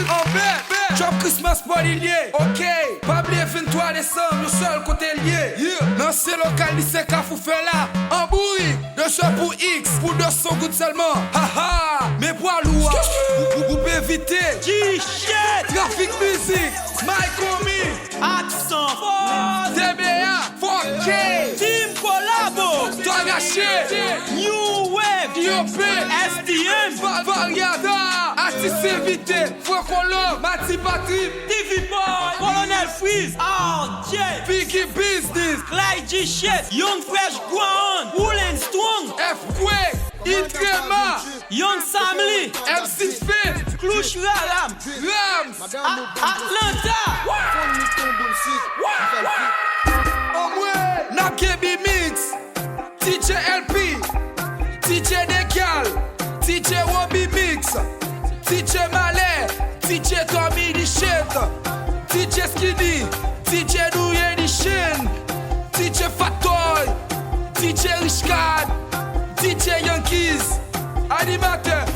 En paix, Job Christmas party lié. Ok, pas oublier 23 décembre, le seul côté lié. Dans ce local, il s'est qu'à faire là. En bourri, 200 pour X, pour 200 gouttes seulement. Haha, mais poids lourd, vous pouvez éviter. G-Shit, Trafic musique, Mike Omi, Accent Fort, TBA, 4K, Team Collabo, Togaché, New Wave, DOP, SDM, Variada, artiste invité, Francolog, Mati Patrick, TV Boy, Colonel Freeze, RJ, Biggie Business, Clyde G-Shit, Young Fresh Ground, Woolen Strong, F-Quake, Idrema, Young Samly, MC Spin, Clush Ralam, Rams, Atlanta, Nakebi Mix, DJ LP, DJ Decal, DJ Wobby Mix, DJ Malé, DJ Tommy Dichette, DJ Skinny, DJ Douye Dichen, DJ Fatoy, DJ Richcard, DJ Yankees, animateur.